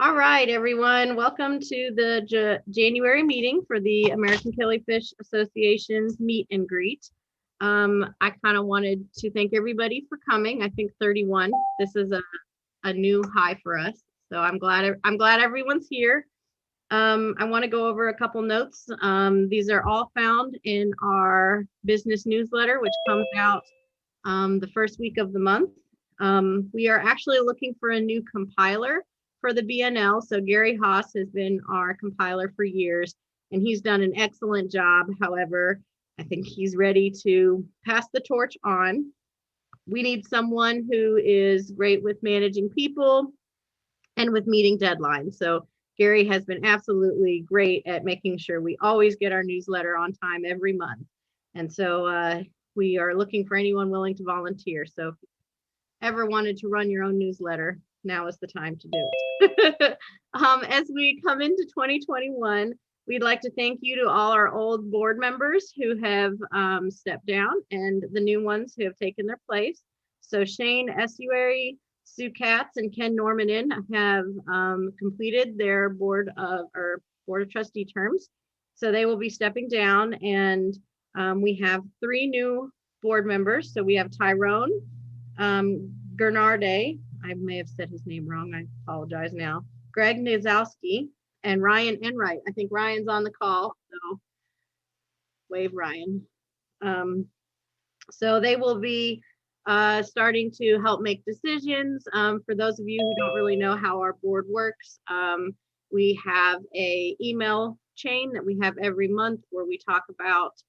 All right, everyone. Welcome to the January meeting for the American Killifish Association's meet and greet. I kind of wanted to thank everybody for coming. I think 31. This is a new high for us, so I'm glad everyone's here. I want to go over a couple notes. These are all found in our business newsletter, which comes out the first week of the month. We are actually looking for a new compiler for the BNL. So Gary Haas has been our compiler for years, and he's done an excellent job. However, I think he's ready to pass the torch on. We need someone who is great with managing people and with meeting deadlines. So Gary has been absolutely great at making sure we always get our newsletter on time every month. And so we are looking for anyone willing to volunteer. So if you ever wanted to run your own newsletter, now is the time to do it. As we come into 2021, we'd like to thank you to all our old board members who have stepped down and the new ones who have taken their place. So Shane Estuary, Sue Katz, and Ken Normanin have completed their board of trustee terms. So they will be stepping down, and we have 3 new board members. So we have Tyrone Gernarde, I may have said his name wrong, I apologize now, Greg Nazowski, and Ryan Enright. I think Ryan's on the call, so wave Ryan. So they will be starting to help make decisions. For those of you who don't really know how our board works, we have a email chain that we have every month where we talk about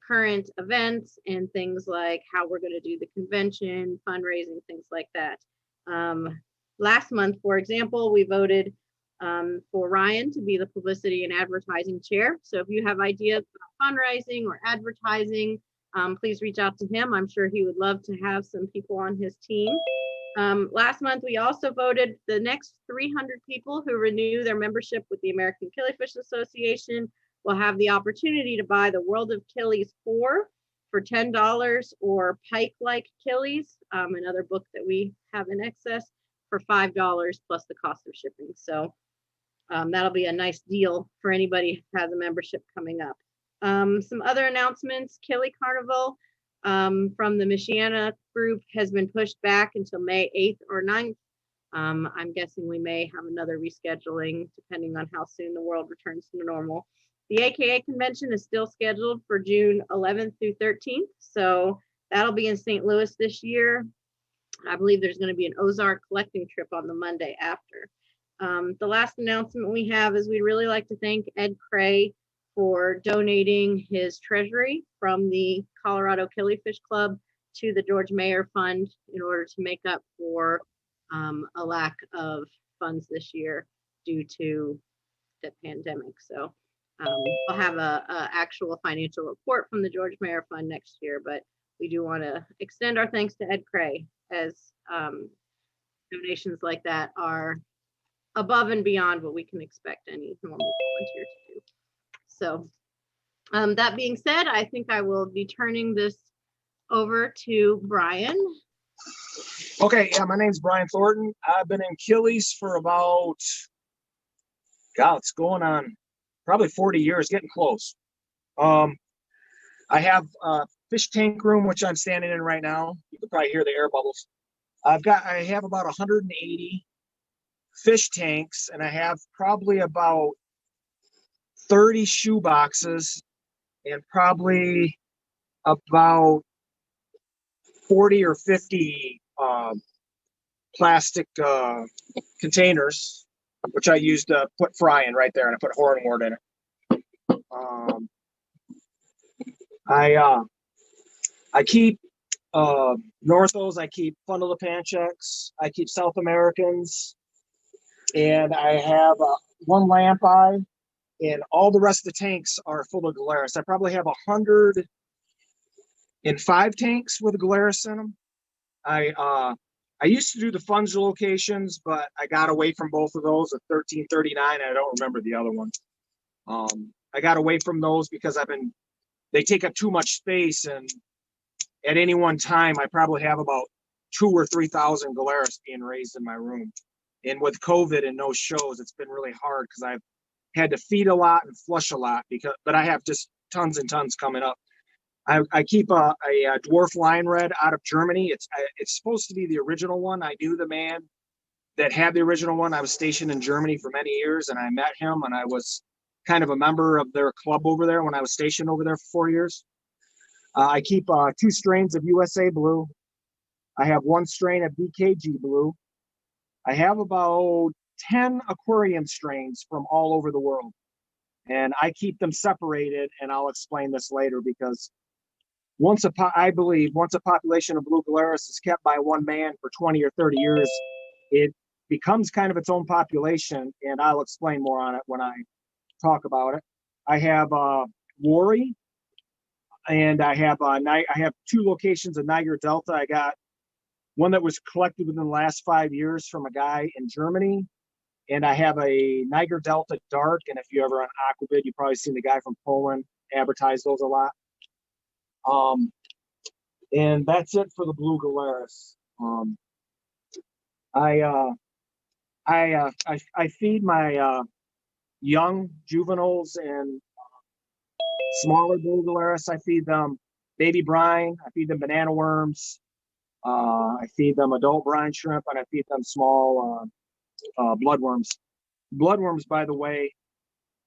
current events and things like how we're going to do the convention, fundraising, things like that. Last month, for example, we voted for Ryan to be the publicity and advertising chair. So if you have ideas about fundraising or advertising, please reach out to him. I'm sure he would love to have some people on his team. Last month, we also voted the next 300 people who renew their membership with the American Killifish Association will have the opportunity to buy the World of Killies 4 for $10, or Pike Like Killies, another book that we have in excess, for $5 plus the cost of shipping. So that'll be a nice deal for anybody who has a membership coming up. Some other announcements: Killie Carnival from the Michiana group has been pushed back until May 8th or 9th. I'm guessing we may have another rescheduling depending on how soon the world returns to normal. The AKA convention is still scheduled for June 11th through 13th. So that'll be in St. Louis this year. I believe there's going to be an Ozark collecting trip on the Monday after. The last announcement we have is we'd really like to thank Ed Cray for donating his treasury from the Colorado Killifish Club to the George Mayer Fund in order to make up for a lack of funds this year due to the pandemic. So we'll have a actual financial report from the George Mayer Fund next year, but we do want to extend our thanks to Ed Cray, as donations like that are above and beyond what we can expect any normal volunteer to do. So that being said, I think I will be turning this over to Bryon. Okay, yeah, my name's Bryon Thornton. I've been in Killies for about, God, it's going on probably 40 years, getting close. I have a fish tank room, which I'm standing in right now. You can probably hear the air bubbles. I have about 180 fish tanks, and I have probably about 30 shoe boxes and probably about 40 or 50 plastic containers, which I used to put fry in right there, and I put hornwort in it. I keep Northos, I keep fundulopanchax, I keep South Americans, and I have one lamp eye, and all the rest of the tanks are full of Gularis. I probably have 105 tanks with Gularis in them. I used to do the funds locations, but I got away from both of those at 1339. I don't remember the other one. I got away from those because they take up too much space, and at any one time, I probably have about 2,000 or 3,000 Gularis being raised in my room. And with COVID and no shows, it's been really hard because I've had to feed a lot and flush a lot but I have just tons and tons coming up. I keep a dwarf line red out of Germany. It's supposed to be the original one. I knew the man that had the original one. I was stationed in Germany for many years, and I met him, and I was kind of a member of their club over there when I was stationed over there for 4 years. I keep 2 strains of USA Blue. I have 1 strain of DKG Blue. I have about 10 aquarium strains from all over the world, and I keep them separated, and I'll explain this later because I believe once a population of blue Gularis is kept by one man for 20 or 30 years, it becomes kind of its own population, and I'll explain more on it when I talk about it. I have Worry, and I have 2 locations of Niger Delta. I got one that was collected within the last 5 years from a guy in Germany, and I have a Niger Delta Dark, and if you ever on Aquabid, you've probably seen the guy from Poland advertise those a lot. And that's it for the blue Gularis. I feed my young juveniles and smaller blue Gularis. I feed them baby brine. I feed them banana worms. I feed them adult brine shrimp, and I feed them small bloodworms. Bloodworms, by the way,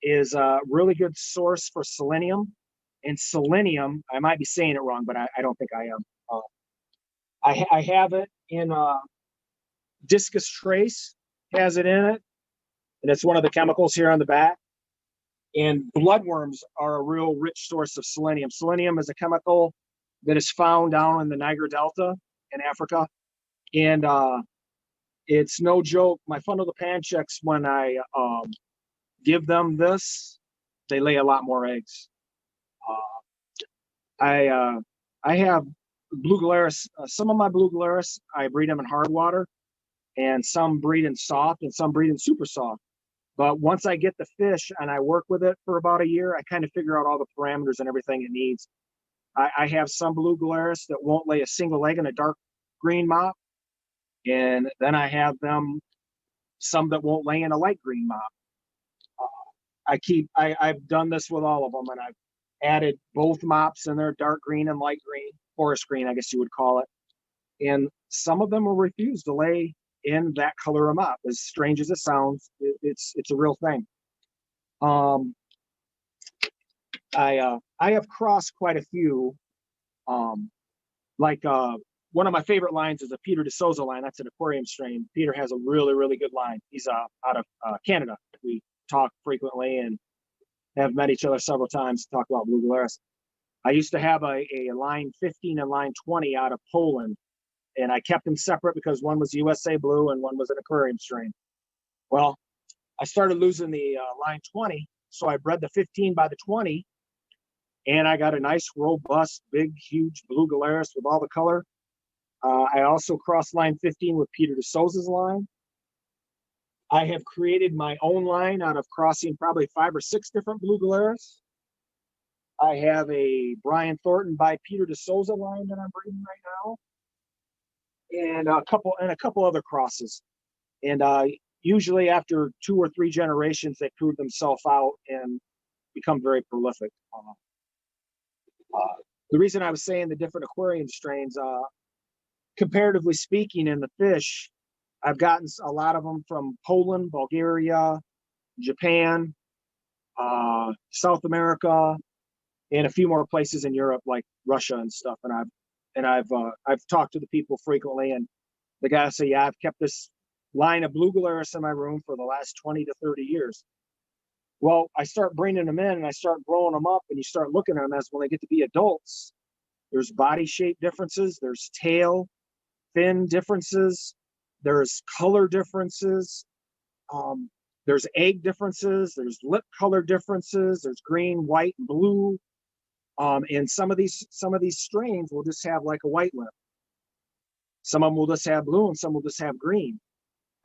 is a really good source for selenium. And selenium, I might be saying it wrong, but I don't think I am. I have it in Discus Trace, has it in it, and it's one of the chemicals here on the back. And bloodworms are a real rich source of selenium. Selenium is a chemical that is found down in the Niger Delta in Africa. And it's no joke. My fundulopanchax, when I give them this, they lay a lot more eggs. I have blue Gularis. Some of my blue Gularis, I breed them in hard water, and some breed in soft, and some breed in super soft. But once I get the fish and I work with it for about a year, I kind of figure out all the parameters and everything it needs. I have some blue Gularis that won't lay a single egg in a dark green mop, and then I have some that won't lay in a light green mop. I've done this with all of them, and I've added both mops in there, dark green and light green, forest green, I guess you would call it. And some of them will refuse to lay in that color of mop. As strange as it sounds, it's a real thing. I have crossed quite a few. One of my favorite lines is a Peter de Souza line. That's an aquarium strain. Peter has a really, really good line. He's out of Canada. We talk frequently and have met each other several times to talk about blue Gularis. I used to have a line 15 and line 20 out of Poland, and I kept them separate because one was USA Blue and one was an aquarium strain. Well, I started losing the line 20, so I bred the 15 by the 20, and I got a nice, robust, big, huge blue Gularis with all the color. I also crossed line 15 with Peter de Souza's line. I have created my own line out of crossing probably 5 or 6 different blue Gularis. I have a Bryon Thornton by Peter de Souza line that I'm breeding right now, and a couple other crosses. And usually after 2 or 3 generations, they prove themselves out and become very prolific. The reason I was saying the different aquarium strains, comparatively speaking, in the fish, I've gotten a lot of them from Poland, Bulgaria, Japan, South America, and a few more places in Europe like Russia and stuff. And I've talked to the people frequently, and the guys say, yeah, I've kept this line of blue Gularis in my room for the last 20 to 30 years. Well, I start bringing them in and I start growing them up, and you start looking at them as when they get to be adults. There's body shape differences, there's tail, fin differences, there's color differences, there's egg differences, there's lip color differences, there's green, white, and blue. And some of these strains will just have like a white lip. Some of them will just have blue, and some will just have green.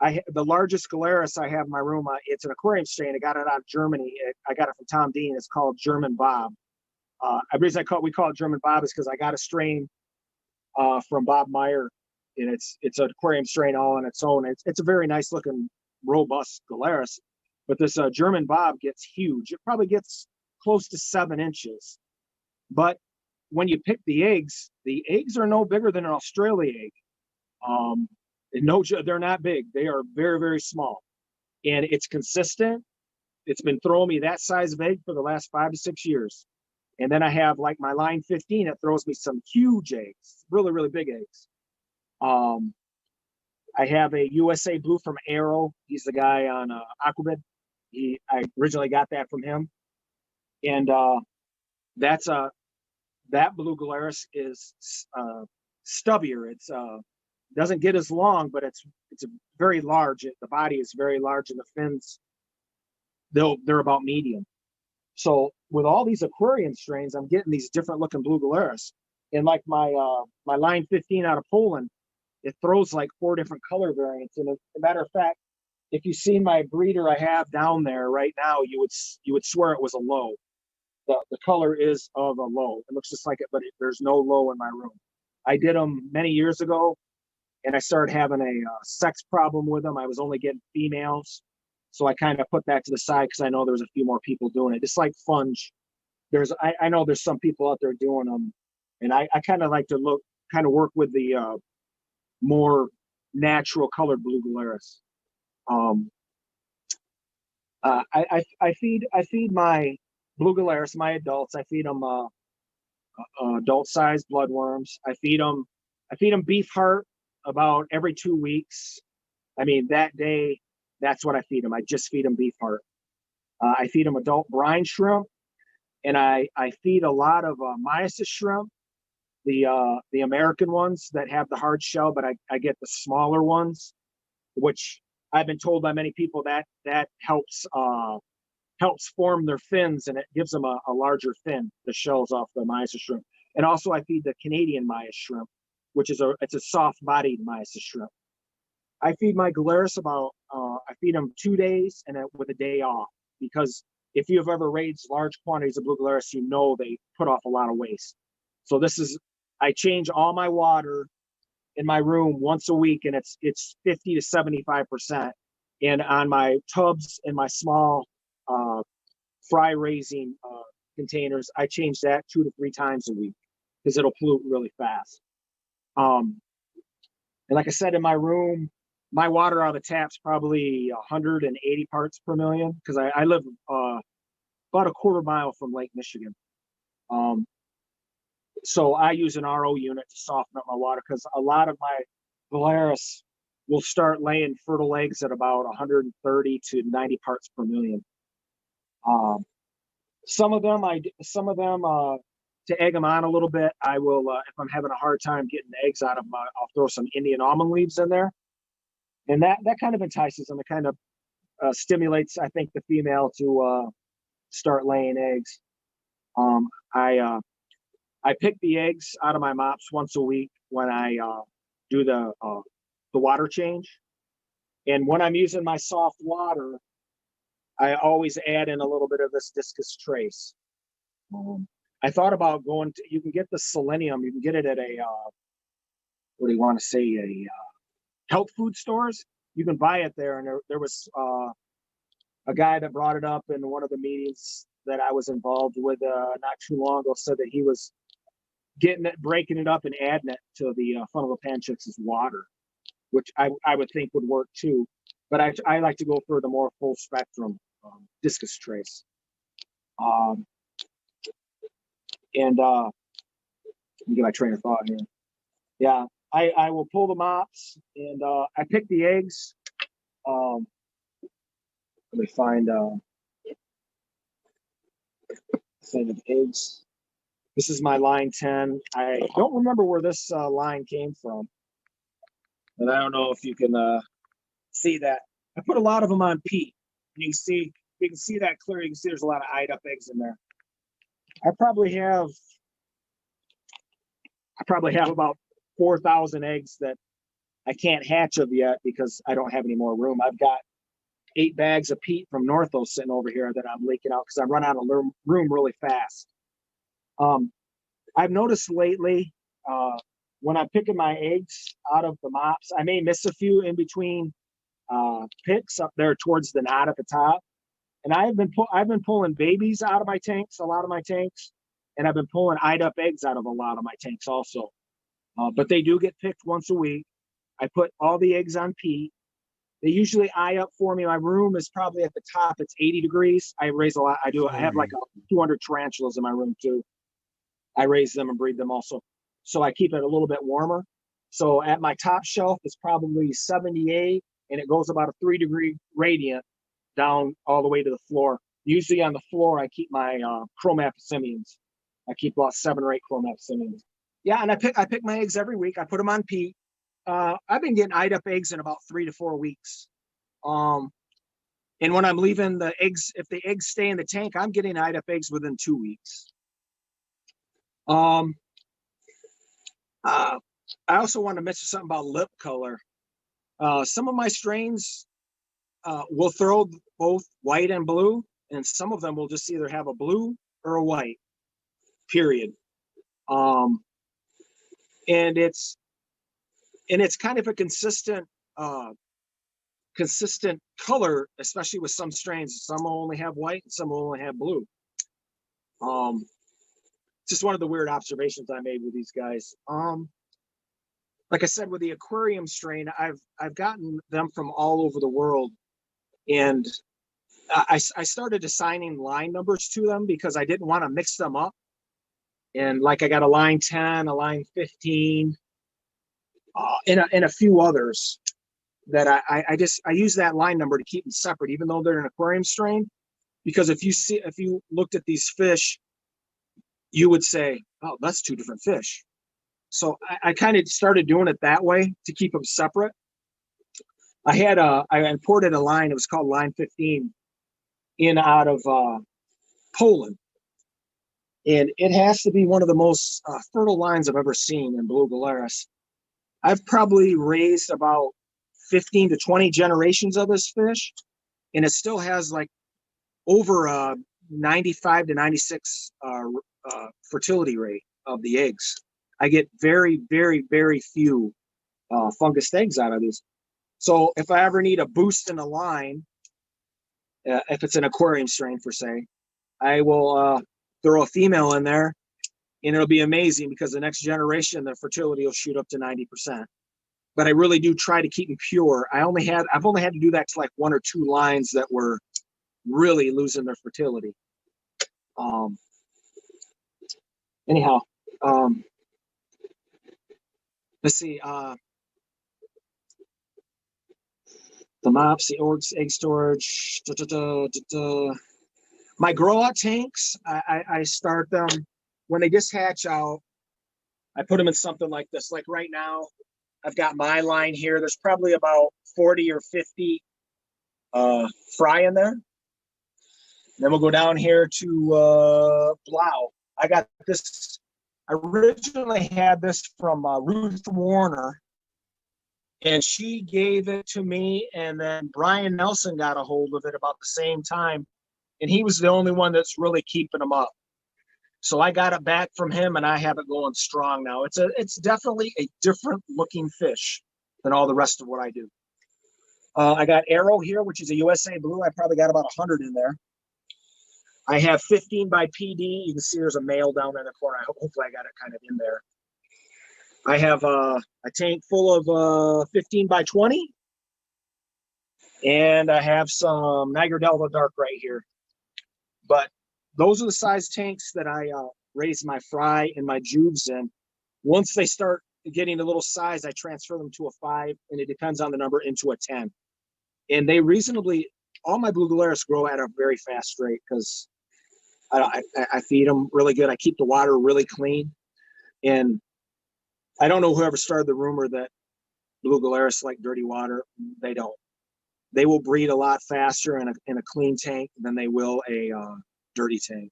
The largest Gularis I have in my room, it's an aquarium strain. I got it out of Germany. I got it from Tom Dean. It's called German Bob. The reason we call it German Bob is because I got a strain from Bob Meyer and it's an aquarium strain all on its own. It's a very nice looking, robust Gularis, but this German Bob gets huge. It probably gets close to 7 inches. But when you pick the eggs are no bigger than an Australia egg. They're not big. They are very, very small, and it's consistent. It's been throwing me that size of egg for the last 5 to 6 years. And then I have like my line 15, it throws me some huge eggs, really, really big eggs. I have a USA Blue from Arrow. He's the guy on Aquabid. I originally got that from him. And that blue Gularis is stubbier. It's doesn't get as long, but it's a very large. The body is very large, and the fins they're about medium. So with all these aquarium strains, I'm getting these different looking blue Gularis. And like my line 15 out of Poland, it throws like 4 different color variants. And as a matter of fact, if you see my breeder I have down there right now, you would swear it was a low. The color is of a low. It looks just like it, but there's no low in my room. I did them many years ago, and I started having a sex problem with them. I was only getting females. So I kind of put that to the side because I know there's a few more people doing it. Just like funge. I know there's some people out there doing them, and I kind of like to work with the more natural colored blue Gularis. I feed my blue Gularis, my adults. I feed them adult sized bloodworms. I feed them beef heart about every 2 weeks. I mean, that day, that's what I feed them. I just feed them beef heart. I feed them adult brine shrimp, and I feed a lot of mysis shrimp, the American ones that have the hard shell, but I get the smaller ones, which I've been told by many people that helps form their fins, and it gives them a larger fin, the shells off the mysis shrimp. And also I feed the Canadian mysis shrimp, which is it's a soft-bodied mysis shrimp. I feed my Gularis I feed them 2 days and with a day off, because if you've ever raised large quantities of blue Gularis, you know they put off a lot of waste. So I change all my water in my room once a week, and it's 50 to 75%. And on my tubs and my small fry raising containers, I change that 2 to 3 times a week because it'll pollute really fast. And like I said, in my room, my water out of the tap's probably 180 parts per million because I live about a quarter mile from Lake Michigan. So I use an RO unit to soften up my water because a lot of my Gularis will start laying fertile eggs at about 130 to 90 parts per million. Some of them, to egg them on a little bit, I will, if I'm having a hard time getting the eggs out of them, I'll throw some Indian almond leaves in there. And that kind of entices them. It kind of stimulates, I think, the female to start laying eggs. I pick the eggs out of my mops once a week when I do the water change. And when I'm using my soft water, I always add in a little bit of this discus trace. I thought about you can get the selenium, you can get it at a health food stores. You can buy it there. And there was a guy that brought it up in one of the meetings that I was involved with not too long ago, said that he was getting it, breaking it up and adding it to the fundulopanchax's water, which I would think would work too. But I like to go for the more full spectrum discus trace. And let me get my train of thought here. Yeah, I will pull the mops and I pick the eggs. Let me find thing of eggs. This is my line 10. I don't remember where this line came from, and I don't know if you can see that. I put a lot of them on peat. You can see that clearly. You can see there's a lot of eyed up eggs in there. I probably have about 4,000 eggs that I can't hatch of yet because I don't have any more room. I've got 8 bags of peat from Northos sitting over here that I'm leaking out because I run out of room really fast. I've noticed lately when I'm picking my eggs out of the mops, I may miss a few in between picks up there towards the knot at the top. And I've been pulling babies out of my tanks, a lot of my tanks, and I've been pulling eyed up eggs out of a lot of my tanks also. But they do get picked once a week. I put all the eggs on peat. They usually eye up for me. My room is probably at the top. It's 80 degrees. I raise a lot. I have like 200 tarantulas in my room too. I raise them and breed them also. So I keep it a little bit warmer. So at my top shelf, it's probably 78, and it goes about a 3-degree radiant down all the way to the floor. Usually on the floor, I keep my chromapicimians. I keep about 7 or 8 chromapicimians. Yeah, and I pick my eggs every week. I put them on peat. I've been getting eyed up eggs in about 3 to 4 weeks. And when I'm leaving the eggs, if the eggs stay in the tank, I'm getting eyed up eggs within 2 weeks. I also want to mention something about lip color. Some of my strains will throw both white and blue, and some of them will just either have a blue or a white, period. And it's kind of a consistent color, especially with some strains. Some will only have white and some will only have blue. Just one of the weird observations I made with these guys. Like I said, with the aquarium strain, I've gotten them from all over the world, and I started assigning line numbers to them because I didn't want to mix them up. And like I got a line 10, a line 15, and a few others that I use that line number to keep them separate, even though they're an aquarium strain. Because if you looked at these fish, you would say, oh, that's 2 different fish. So I kind of started doing it that way to keep them separate. I imported a line, it was called line 15, in out of Poland. And it has to be one of the most fertile lines I've ever seen in blue Gularis. I've probably raised about 15 to 20 generations of this fish, and it still has like over a 95 to 96 fertility rate of the eggs. I get very, very, very few fungus eggs out of these. So if I ever need a boost in a line, if it's an aquarium strain for say, I will throw a female in there, and it'll be amazing because the next generation, the fertility will shoot up to 90%. But I really do try to keep them pure. I've only had to do that to like 1 or 2 lines that were really losing their fertility. Anyhow, let's see. The mops, the egg storage. My grow out tanks, I start them when they just hatch out. I put them in something like this. Like right now, I've got my line here. There's probably about 40 or 50 fry in there. Then we'll go down here to Blau. I got this. I originally had this from Ruth Warner, and she gave it to me, and then Brian Nelson got a hold of it about the same time, and he was the only one that's really keeping them up. So I got it back from him, and I have it going strong now. It's definitely a different looking fish than all the rest of what I do. I got Arrow here, which is a USA Blue. I probably got about 100 in there. I have 15 by PD. You can see there's a male down in the corner. Hopefully I got it kind of in there. I have a tank full of 15 by 20. And I have some Niagara Delta Dark right here. But those are the size tanks that I raise my fry and my juves in. Once they start getting a little size, I transfer them to a 5, and it depends on the number, into a 10. And they all my blue Gularis grow at a very fast rate because I feed them really good. I keep the water really clean. And I don't know whoever started the rumor that blue Gularis like dirty water. They don't. They will breed a lot faster in a clean tank than they will a dirty tank.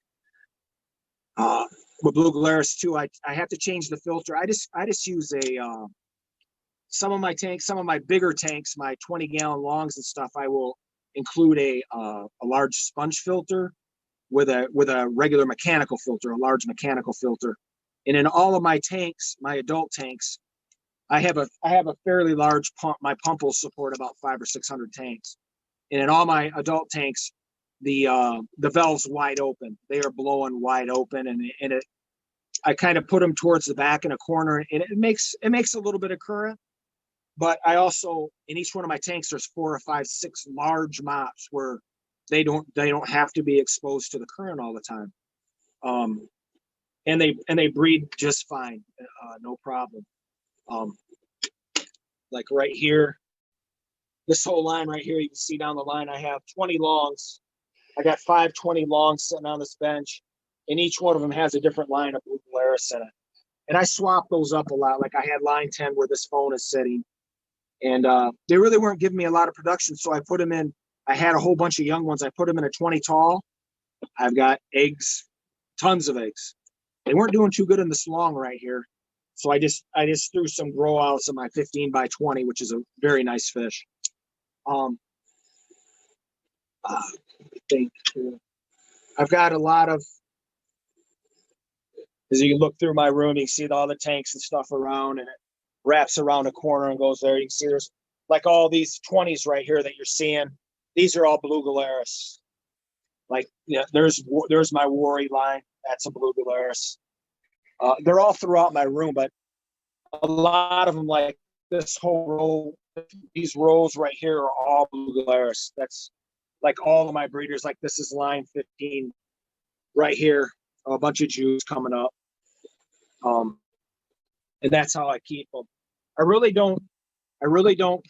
With blue Gularis too, I have to change the filter. I just use some of my tanks, some of my bigger tanks, my 20-gallon longs and stuff. I will include a large sponge filter with a regular mechanical filter, a large mechanical filter, And in all of my tanks, my adult tanks, I have a fairly large pump. My pump will support about 500 or 600 tanks. And in all my adult tanks, the valve's wide open. They are blowing wide open, and I kind of put them towards the back in a corner, and it makes a little bit of current. But I also, in each one of my tanks, there's 4 or 5, 6 large mops where they don't have to be exposed to the current all the time. And they breed just fine, no problem. Like right here, this whole line right here, you can see down the line, I have 20 longs. I got 5 20 longs sitting on this bench, and each one of them has a different line of blue Gularis in it. And I swap those up a lot. Like I had line 10 where this phone is sitting, and they really weren't giving me a lot of production. So I put them in. I had a whole bunch of young ones. I put them in a 20 tall. I've got eggs, tons of eggs. They weren't doing too good in this long right here. So I just threw some grow outs in my 15 by 20, which is a very nice fish. I think I've got a lot of, as you look through my room, you can see all the tanks and stuff around, and it wraps around a corner and goes there. You can see there's like all these 20s right here that you're seeing. These are all blue Gularis. Like, yeah, there's my Worry line. That's a blue Gularis. They're all throughout my room, but a lot of them, like this whole row, these rows right here are all blue Gularis. That's like all of my breeders. Like this is line 15 right here. A bunch of Jews coming up. And that's how I keep them. I really don't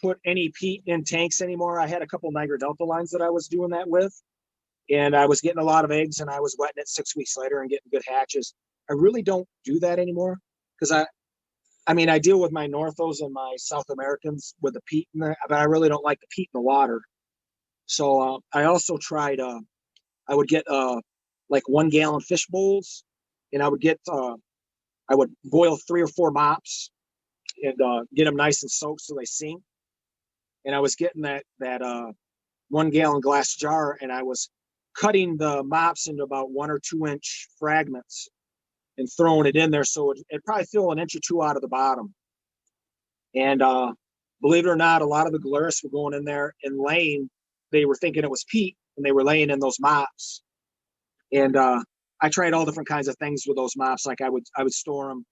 put any peat in tanks anymore. I had a couple Niagara Delta lines that I was doing that with, and I was getting a lot of eggs, and I was wetting it 6 weeks later and getting good hatches. I really don't do that anymore because I mean, I deal with my Northos and my South Americans with the peat in there, but I really don't like the peat in the water. So I also tried, I would get like 1 gallon fish bowls, and I would boil 3 or 4 mops and get them nice and soaked so they sink. And I was getting that 1 gallon glass jar, and I was cutting the mops into about 1 or 2 inch fragments and throwing it in there. So it'd probably fill 1 inch or 2 out of the bottom. And believe it or not, a lot of the Gularis were going in there and laying. They were thinking it was peat, and they were laying in those mops. And I tried all different kinds of things with those mops. Like I would store them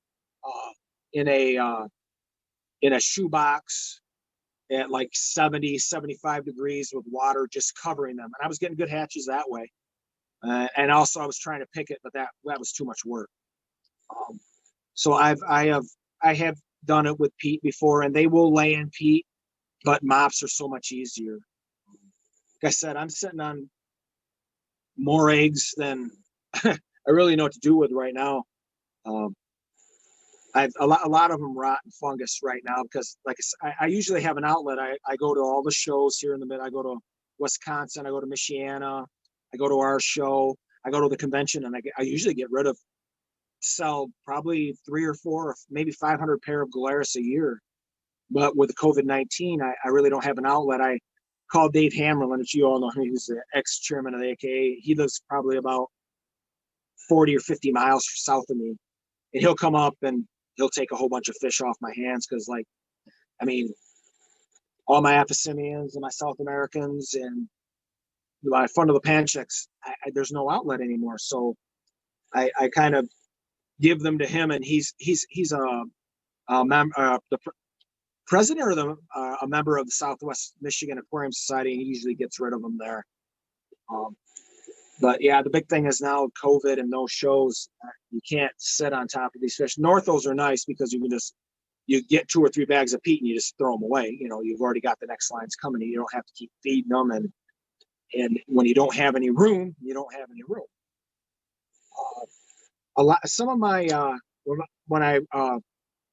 in a shoebox at like 70, 75 degrees with water, just covering them. And I was getting good hatches that way. And also I was trying to pick it, but that was too much work. So I have done it with peat before, and they will lay in peat, but mops are so much easier. Like I said, I'm sitting on more eggs than I really know what to do with right now. I've a lot of them rot and fungus right now because, like I usually have an outlet. I go to all the shows here in the mid. I go to Wisconsin. I go to Michiana. I go to our show. I go to the convention, and I usually sell probably 3 or 4 or maybe 500 pair of Gularis a year. But with the COVID-19, I really don't have an outlet. I called Dave Hammerlin, which you all know him. He's the ex-chairman of the AKA. He lives probably about 40 or 50 miles south of me. And he'll come up and he'll take a whole bunch of fish off my hands because, like, I mean, all my Apocymians and my South Americans and my fundulopanchax, there's no outlet anymore. So I kind of give them to him, and he's the president or a member of the Southwest Michigan Aquarium Society, and he usually gets rid of them there. But yeah, the big thing is now COVID and no shows. You can't sit on top of these fish. Northos are nice because you get 2 or 3 bags of peat and you just throw them away. You know, you've already got the next lines coming. You don't have to keep feeding them, and when you don't have any room, you don't have any room. Some of my when I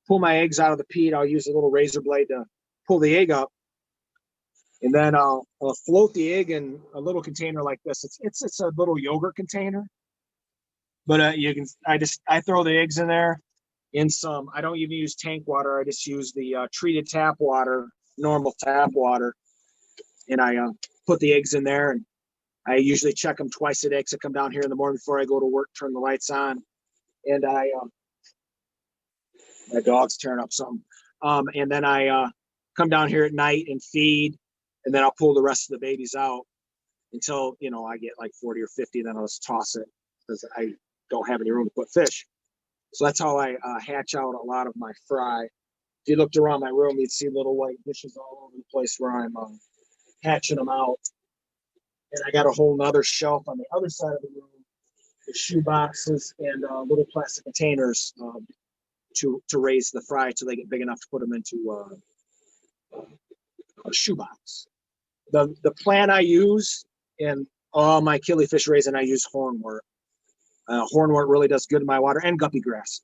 pull my eggs out of the peat, I'll use a little razor blade to pull the egg up, and then I'll float the egg in a little container like this. It's a little yogurt container, but I throw the eggs in there in some. I don't even use tank water. I just use the treated tap water, normal tap water, and I put the eggs in there, and I usually check them twice a day. I come down here in the morning before I go to work, turn the lights on, and I My dog's tearing up something. And then I come down here at night and feed, and then I'll pull the rest of the babies out until, you know, I get like 40 or 50, then I'll just toss it because I don't have any room to put fish. So that's how I hatch out a lot of my fry. If you looked around my room, you'd see little white dishes all over the place where I'm hatching them out. And I got a whole nother shelf on the other side of the room with shoe boxes and little plastic containers to raise the fry till they get big enough to put them into a shoebox. The plant I use in all my killifish raising, I use hornwort. Hornwort really does good in my water, and guppy grass.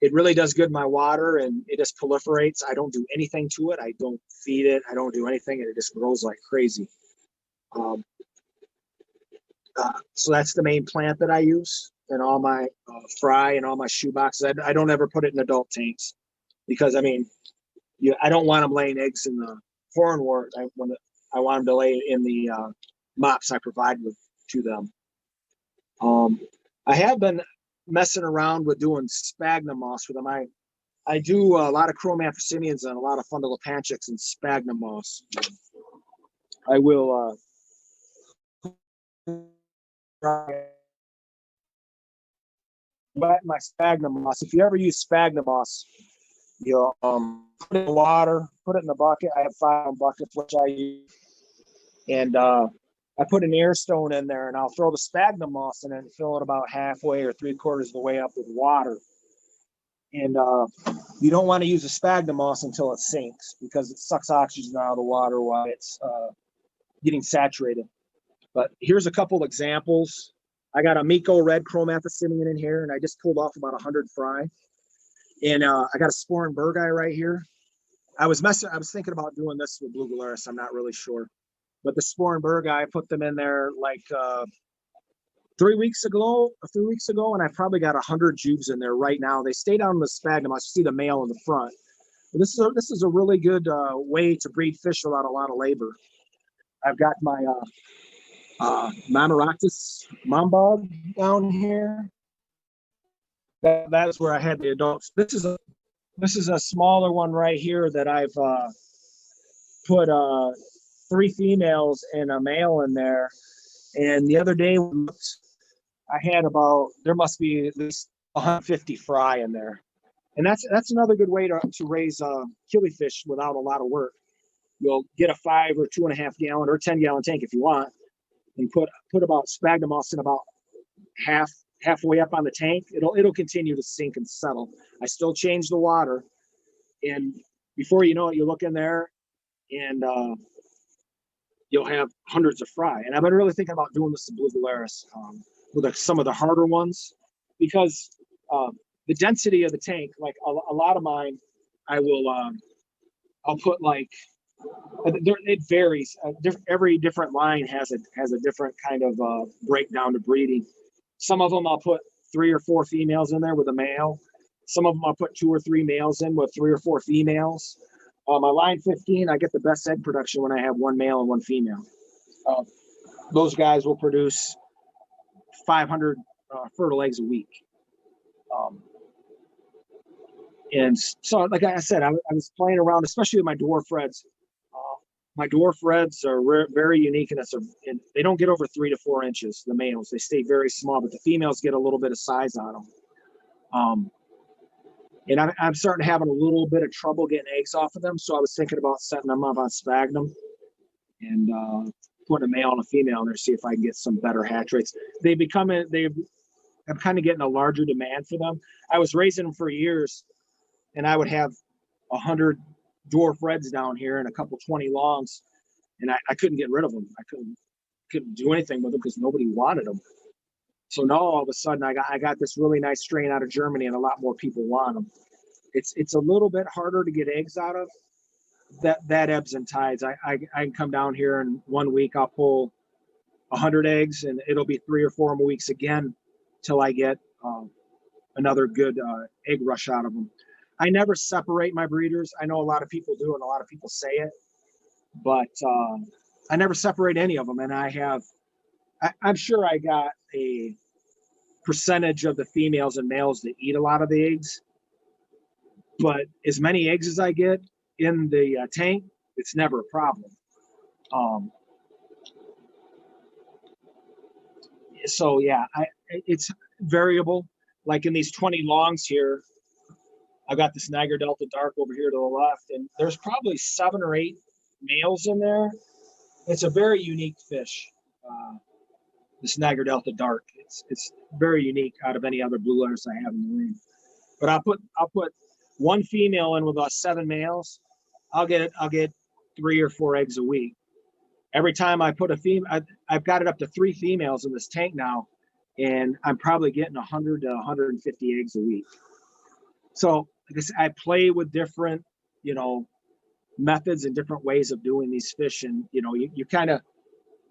It really does good in my water, and it just proliferates. I don't do anything to it. I don't feed it. I don't do anything, and it just grows like crazy. So that's the main plant that I use in all my fry and all my shoe boxes. I don't ever put it in adult tanks because, I mean, I don't want them laying eggs in the hornwort. I want them to lay in the mops I provide to them. I have been messing around with doing sphagnum moss with them. I do a lot of chromamphisimians and a lot of fundulopanchax and sphagnum moss. I will my sphagnum moss. If you ever use sphagnum moss, you put it in water, put it in the bucket. I have 5 buckets which I use, and I put an air stone in there, and I'll throw the sphagnum moss in it and fill it about halfway or 3/4 of the way up with water. And you don't want to use the sphagnum moss until it sinks because it sucks oxygen out of the water while it's getting saturated. But here's a couple examples. I got a Miko red chromamphisimian in here, and I just pulled off about 100 fry. And I got a Sporenbergi right here. I was thinking about doing this with blue Gularis. I'm not really sure. But the Sporenbergi, I put them in there like 3 weeks ago, and I probably got 100 jubes in there right now. They stay down in the sphagnum. I see the male in the front. But this is a really good way to breed fish without a lot of labor. I've got my Monoroctus Mombog down here. That's where I had the adults. This is a smaller one right here that I've put 3 females and a male in there. And the other day I had there must be at least 150 fry in there. And that's another good way to raise killifish without a lot of work. You'll get a 5 or 2.5 gallon or 10-gallon tank if you want, and put about sphagnum moss in about halfway up on the tank. It'll continue to sink and settle. I still change the water, and before you know it, you look in there, and you'll have hundreds of fry. And I've been really thinking about doing this to blue Gularis with some of the harder ones, because the density of the tank, like a lot of mine, I'll put like, it varies. Every different line has a different kind of breakdown to breeding. Some of them I'll put 3 or 4 females in there with a male. Some of them I'll put 2 or 3 males in with 3 or 4 females. My line 15, I get the best egg production when I have 1 male and 1 female. Those guys will produce 500 fertile eggs a week. And so, like I said, I was playing around, especially with my dwarf reds. My dwarf reds are very unique, and they don't get over 3 to 4 inches. The males, they stay very small, but the females get a little bit of size on them. And I'm starting to have a little bit of trouble getting eggs off of them, so I was thinking about setting them up on sphagnum and putting a male and a female in there, see if I can get some better hatch rates. I'm kind of getting a larger demand for them. I was raising them for years, and I would have 100 dwarf reds down here and a couple 20 longs, and I couldn't get rid of them. I couldn't do anything with them because nobody wanted them. So now all of a sudden I got this really nice strain out of Germany, and a lot more people want them. It's a little bit harder to get eggs out of. That ebbs and tides. I can come down here, and 1 week I'll pull 100 eggs, and it'll be 3 or 4 more weeks again till I get another good egg rush out of them. I never separate my breeders. I know a lot of people do, and a lot of people say it, but I never separate any of them. And I'm sure I got a percentage of the females and males that eat a lot of the eggs. but as many eggs as I get in the tank, it's never a problem. So yeah, it's variable. Like in these 20 longs here, I got this Niagara Delta Dark over here to the left, and there's probably 7 or 8 males in there. It's a very unique fish. This Niagara Delta Dark. It's very unique out of any other blue layers I have in the room. But I'll put one female in with 7 males. I'll get 3 or 4 eggs a week. Every time I put a female, I've got it up to 3 females in this tank now, and I'm probably getting 100 to 150 eggs a week. So like I said, I play with different, methods and different ways of doing these fish, and you kind of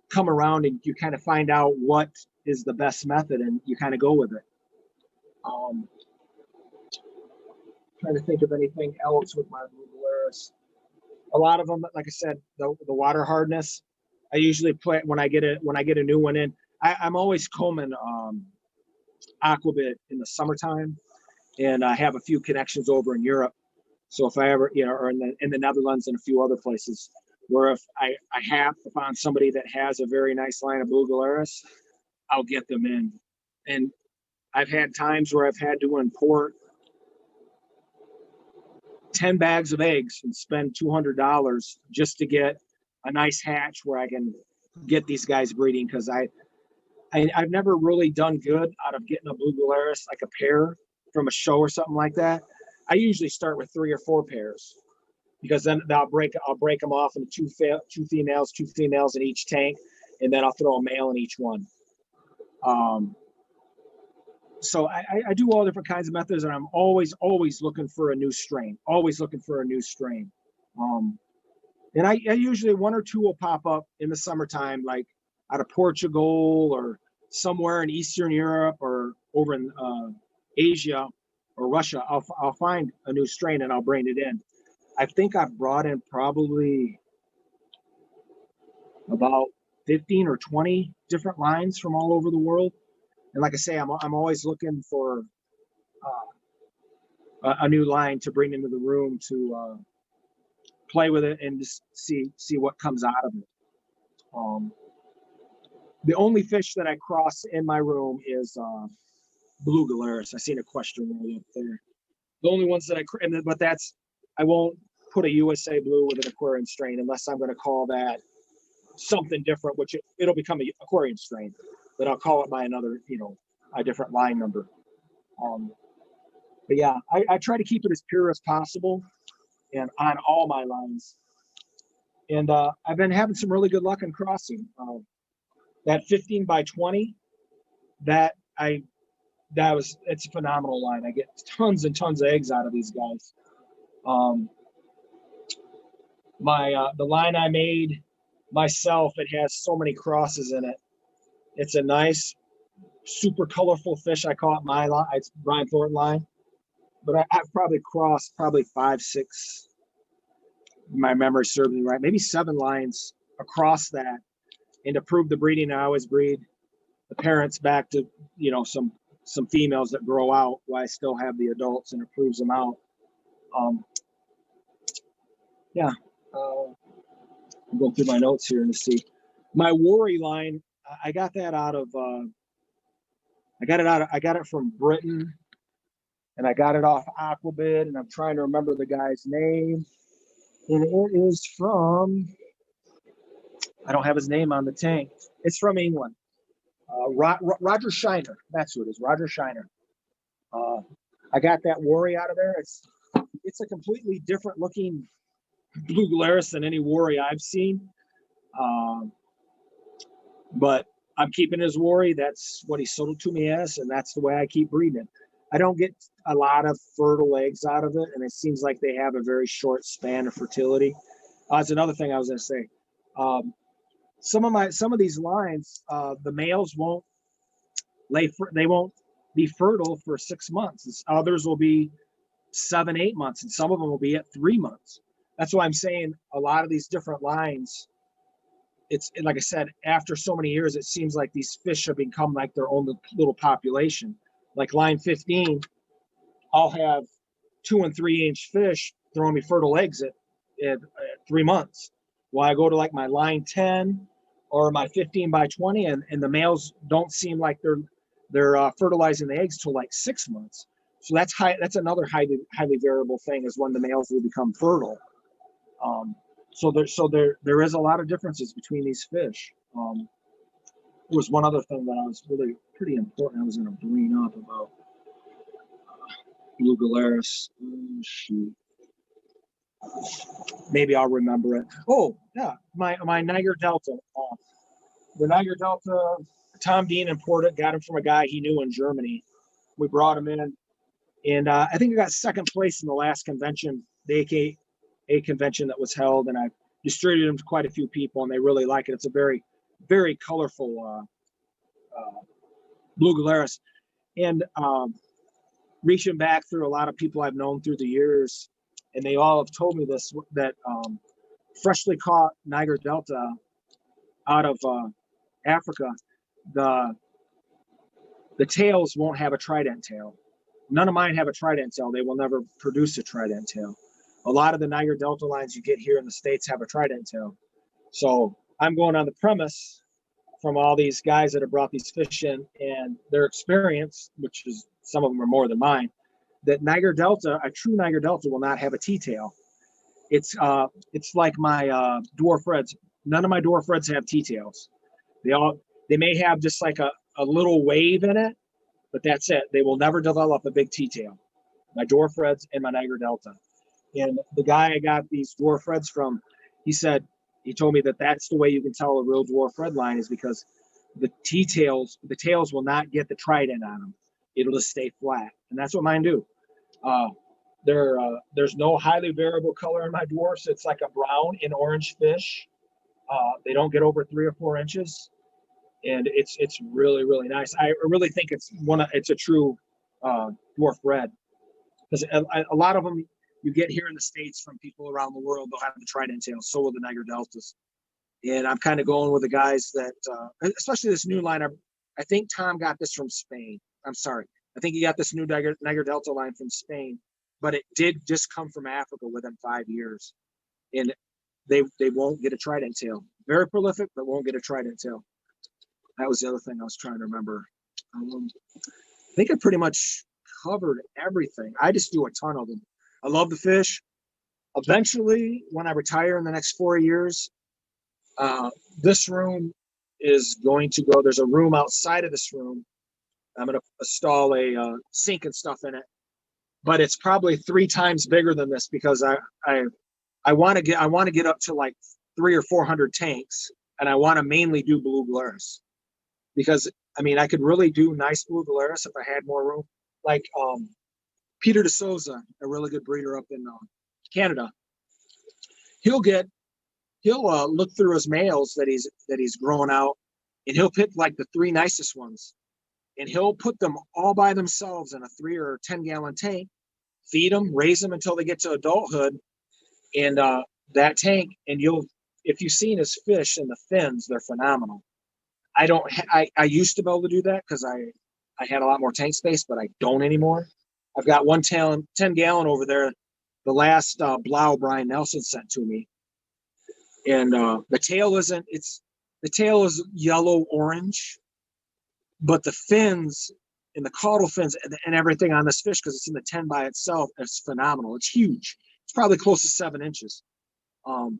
come around and you kind of find out what is the best method, and you kind of go with it. Trying to think of anything else with my blue Gularis. A lot of them, like I said, the water hardness. I usually play when I get a new one in. I'm always combing aquabit in the summertime, and I have a few connections over in Europe. So if I ever, or in the Netherlands and a few other places, where if I have found somebody that has a very nice line of blue Gularis, I'll get them in. And I've had times where I've had to import 10 bags of eggs and spend $200 just to get a nice hatch where I can get these guys breeding, because I've never really done good out of getting a blue Gularis, like a pair from a show or something like that. I usually start with 3 or 4 pairs, because then I'll break them off into two females in each tank, and then I'll throw a male in each one. So I do all different kinds of methods, and I'm always looking for a new strain. And I usually 1 or 2 will pop up in the summertime, like out of Portugal or somewhere in Eastern Europe or over in Asia or Russia. I'll find a new strain and I'll bring it in. I think I've brought in probably about 15 or 20 different lines from all over the world. And like I say, I'm always looking for a new line to bring into the room to play with it and just see what comes out of it. The only fish that I cross in my room is blue Gularis. I seen a question right up there. The only ones that I won't put a USA blue with an aquarium strain unless I'm going to call that something different, which it'll become an aquarium strain, but I'll call it by another, a different line number. But yeah, I try to keep it as pure as possible and on all my lines. And I've been having some really good luck in crossing. That 15 by 20, it's a phenomenal line. I get tons and tons of eggs out of these guys. The line I made myself, it has so many crosses in it. It's a nice, super colorful fish. I call it my line. It's Bryon Thornton line. But I've probably crossed 5, 6, my memory serves me right, maybe 7 lines across that. And to prove the breeding, I always breed the parents back to, some females that grow out while I still have the adults, and it proves them out. I'll go through my notes here and see. My worry line, I got that out of, I got it from Britain, and I got it off Aquabid, and I'm trying to remember the guy's name. And it is from, I don't have his name on the tank. It's from England. Roger Shiner. That's who it is, Roger Shiner. I got that worry out of there. It's a completely different looking blue Gularis than any worry I've seen. But I'm keeping his worry. That's what he sold it to me as, and that's the way I keep breeding. I don't get a lot of fertile eggs out of it, and it seems like they have a very short span of fertility. That's another thing I was going to say. Some of these lines, the males won't they won't be fertile for 6 months. Others will be 7, 8 months, and some of them will be at 3 months. That's why I'm saying a lot of these different lines, it's like I said, after so many years, it seems like these fish have become like their own little population. Like line 15, I'll have 2 and 3 inch fish throwing me fertile eggs at 3 months. Well, I go to like my line 10 or my 15 by 20, and the males don't seem like they're fertilizing the eggs till like 6 months. So that's high. That's another highly variable thing, is when the males will become fertile. So there is a lot of differences between these fish. There was one other thing that I was really pretty important I was going to bring up about blue Gularis. Oh, shoot. Maybe I'll remember it. Oh, yeah, my Niger Delta. The Niger Delta, Tom Dean imported, got him from a guy he knew in Germany. We brought him in, and I think he got second place in the last convention, the AKA convention that was held, and I distributed him to quite a few people, and they really like it. It's a very, very colorful blue Gularis. And reaching back through a lot of people I've known through the years, and they all have told me this, that freshly caught Niger Delta out of Africa, the tails won't have a trident tail. None of mine have a trident tail. They will never produce a trident tail. A lot of the Niger Delta lines you get here in the States have a trident tail. So I'm going on the premise from all these guys that have brought these fish in and their experience, which is some of them are more than mine, that Niger Delta, a true Niger Delta, will not have a T-tail. It's like my dwarf reds. None of my dwarf reds have T-tails. They may have just like a little wave in it, but that's it. They will never develop a big T-tail. My dwarf reds and my Niger Delta. And the guy I got these dwarf reds from, he told me that that's the way you can tell a real dwarf red line, is because the tails will not get the trident on them. It'll just stay flat. And that's what mine do. There's no highly variable color in my dwarfs. It's like a brown and orange fish. They don't get over 3 or 4 inches. And it's really, really nice. I really think it's a true dwarf red, because a lot of them you get here in the States from people around the world, they'll have the trident tails. So will the Niger Deltas. And I'm kind of going with the guys that, especially this new line. I think Tom got this from Spain. I'm sorry. I think he got this new Niger Delta line from Spain, but it did just come from Africa within 5 years. And they won't get a trident tail. Very prolific, but won't get a trident tail. That was the other thing I was trying to remember. I think I pretty much covered everything. I just do a ton of them. I love the fish. Eventually, when I retire in the next 4 years, this room is going to go. There's a room outside of this room. I'm going to install a sink and stuff in it, but it's probably 3 times bigger than this, because I want to get up to like 300 or 400 tanks, and I want to mainly do blue Gularis, because I mean I could really do nice blue Gularis if I had more room. Like Peter de Souza, a really good breeder up in Canada, he'll look through his males that he's growing out, and he'll pick like the 3 nicest ones, and he'll put them all by themselves in a 3 or 10 gallon tank, feed them, raise them until they get to adulthood, and that tank, and if you've seen his fish and the fins, they're phenomenal. I used to be able to do that because I had a lot more tank space, but I don't anymore. I've got 10 gallon over there, the last Blau Bryon Nelson sent to me. And the tail is yellow orange, but the fins and the caudal fins and everything on this fish, because it's in the 10 by itself, it's phenomenal. It's huge. It's probably close to 7 inches. And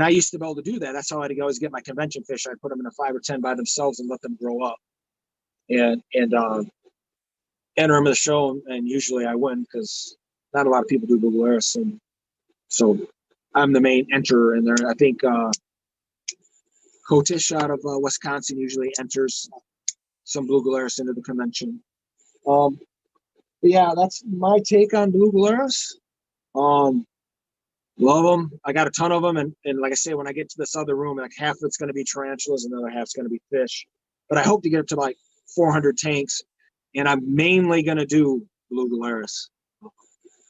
I used to be able to do that. That's how I'd always get my convention fish. I'd put them in a 5 or 10 by themselves and let them grow up, and enter them in the show. And usually I win, because not a lot of people do blue Gularis, and so I'm the main enterer in there. I think Kotish out of Wisconsin usually enters some blue Gularis into the convention. But yeah, that's my take on blue Gularis. Love them. I got a ton of them, and like I say, when I get to this other room, like half of it's going to be tarantulas and the other half's going to be fish. But I hope to get up to like 400 tanks, and I'm mainly going to do blue Gularis.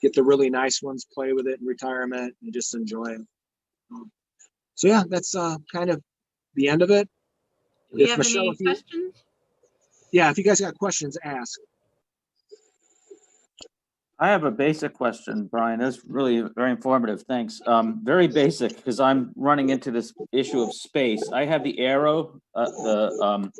Get the really nice ones, play with it in retirement, and just enjoy it. So yeah, that's kind of the end of it. Do we have any questions? Yeah, if you guys got questions, ask. I have a basic question, Brian. That's really very informative. Thanks. Very basic because I'm running into this issue of space. I have the Arrow, the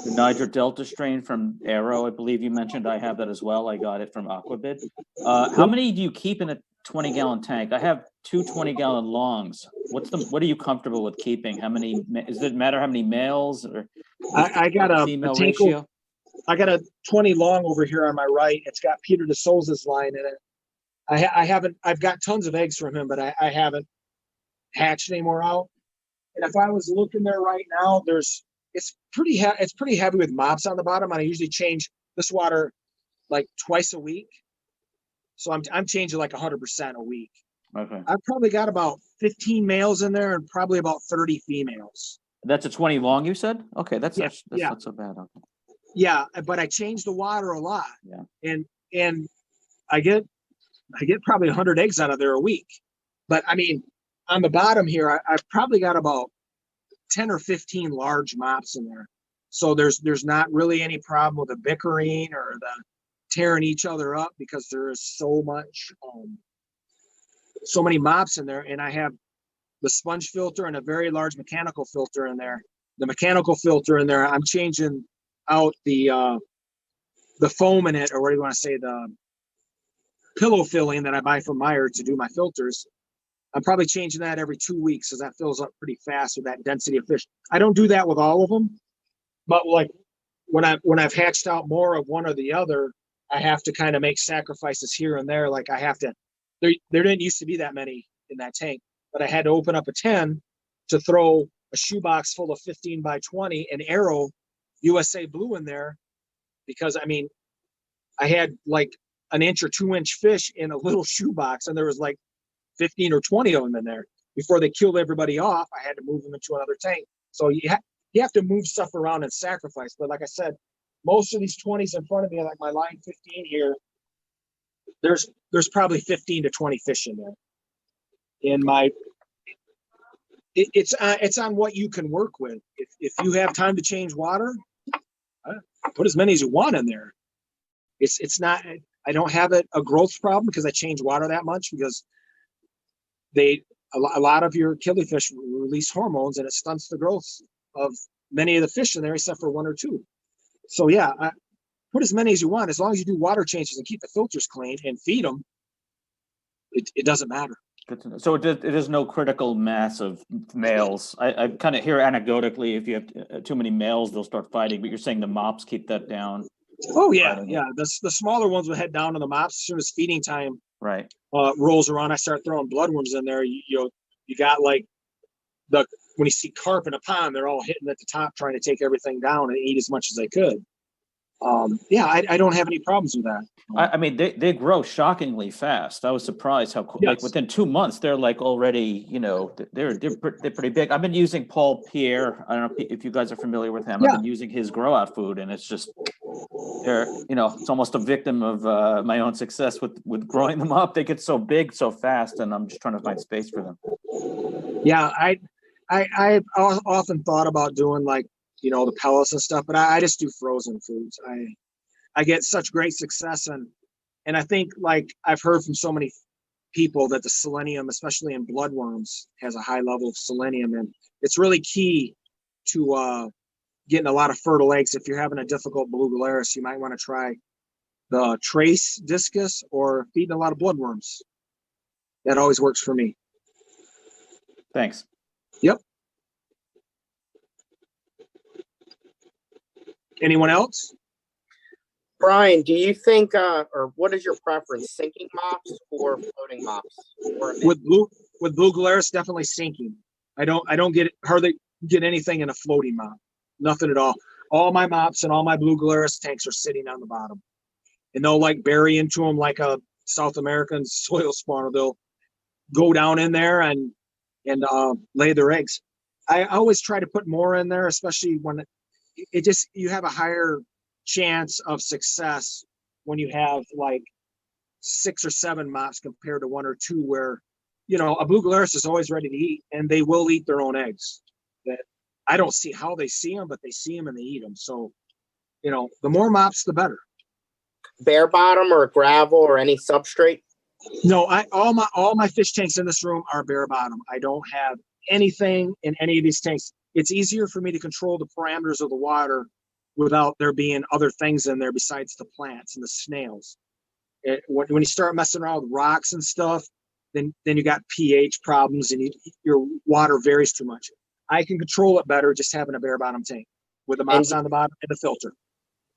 Niger Delta strain from Arrow. I believe you mentioned I have that as well. I got it from Aquabid. How many do you keep in a 20-gallon tank? I have two 20-gallon longs. What are you comfortable with keeping? How many? Does it matter how many males or I got a female tank. ratio? I got a 20 long over here on my right. It's got Peter de Souza's line in it. I've got tons of eggs from him, but I haven't hatched any more out. And if I was looking there right now, it's pretty heavy with mops on the bottom. And I usually change this water like twice a week. So I'm changing like 100% a week. Okay. I've probably got about 15 males in there and probably about 30 females. That's a 20 long, you said? Okay, that's Yeah, not so bad. Okay. Yeah, but I change the water a lot. Yeah. And I get probably 100 eggs out of there a week. But I mean, on the bottom here, I've probably got about 10 or 15 large mops in there. So there's not really any problem with the bickering or the tearing each other up because there is so many mops in there. And I have the sponge filter and a very large mechanical filter in there. The mechanical filter in there, I'm changing out the foam in it, or what do you want to say, the pillow filling that I buy from Meyer to do my filters. I'm probably changing that every 2 weeks because that fills up pretty fast with that density of fish. I don't do that with all of them, but like when I've hatched out more of one or the other, I have to kind of make sacrifices here and there. Like I have to, there didn't used to be that many in that tank, but I had to open up a 10 to throw a shoebox full of 15 by 20 and Arrow USA Blue in there because I mean, I had like an inch or 2 inch fish in a little shoebox and there was like 15 or 20 of them in there. Before they killed everybody off, I had to move them into another tank. So you have to move stuff around and sacrifice. But like I said, most of these 20s in front of me, like my line 15 here, there's probably 15 to 20 fish in there. In my, it's on what you can work with. If you have time to change water, put as many as you want in there. It's not. I don't have a growth problem because I change water that much because a lot of your killifish release hormones and it stunts the growth of many of the fish in there except for one or two. So yeah, put as many as you want as long as you do water changes and keep the filters clean and feed them. It doesn't matter. Good to know. So it is no critical mass of males. I kind of hear anecdotally if you have too many males, they'll start fighting. But you're saying the mops keep that down. Oh yeah, yeah. The smaller ones will head down to the mops as soon as feeding time right rolls around. I start throwing bloodworms in there. You got like when you see carp in a pond, they're all hitting at the top trying to take everything down and eat as much as they could. Yeah, I don't have any problems with that. I mean, they grow shockingly fast. I was surprised how Yes. like within 2 months they're like already, they're pretty big. I've been using Paul Pierre. I don't know if you guys are familiar with him. Yeah. I've been using his grow out food, and it's just it's almost a victim of my own success with growing them up. They get so big so fast, and I'm just trying to find space for them. Yeah, I often thought about doing like the pellets and stuff, but I just do frozen foods. I get such great success and I think like I've heard from so many people that the selenium, especially in bloodworms, has a high level of selenium, and it's really key to getting a lot of fertile eggs. If you're having a difficult blue Gularis, you might want to try the trace discus or feeding a lot of bloodworms. That always works for me. Thanks. Yep. Anyone else? Brian, do you think, or what is your preference, sinking mops or floating mops? With blue Gularis, definitely sinking. I don't hardly get anything in a floating mop. Nothing at all. All my mops and all my blue Gularis tanks are sitting on the bottom, and they'll like bury into them like a South American soil spawner. They'll go down in there and lay their eggs. I always try to put more in there, especially when you have a higher chance of success when you have like 6 or 7 mops compared to 1 or 2 where a blue Gularis is always ready to eat and they will eat their own eggs. That I don't see how they see them, but they see them and they eat them. So the more mops the better. bare bottom or gravel or any substrate? No, all my fish tanks in this room are bare bottom. I don't have anything in any of these tanks. It's easier for me to control the parameters of the water without there being other things in there besides the plants and the snails. When you start messing around with rocks and stuff, then you got pH problems and your water varies too much. I can control it better just having a bare bottom tank with the mops on the bottom and the filter.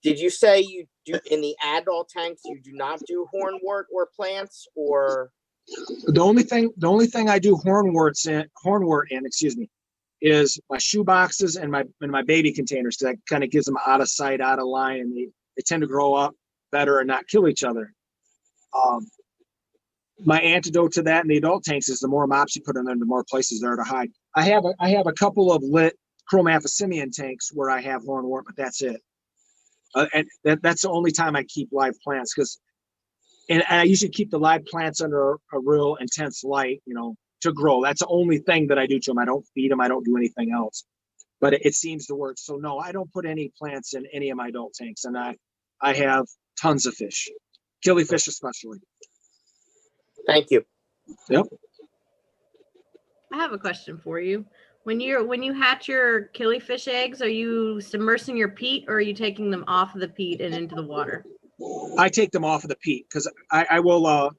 Did you say you do in the adult tanks you do not do hornwort or plants, or The only thing I do hornwort in, excuse me, is my shoe boxes and my baby containers, because that kind of gives them out of sight, out of line, and they tend to grow up better and not kill each other. My antidote to that in the adult tanks is the more mops you put in them, the more places there to hide. I have a couple of lit chromaphosimian tanks where I have hornwort, but that's it. And that's the only time I keep live plants, and I usually keep the live plants under a real intense light, to grow. That's the only thing that I do to them. I don't feed them. I don't do anything else, but it seems to work. So no, I don't put any plants in any of my adult tanks, and I have tons of fish, killifish especially. Thank you. Yep. I have a question for you. When you hatch your killifish eggs, are you submersing your peat, or are you taking them off of the peat and into the water? I take them off of the peat, because I will,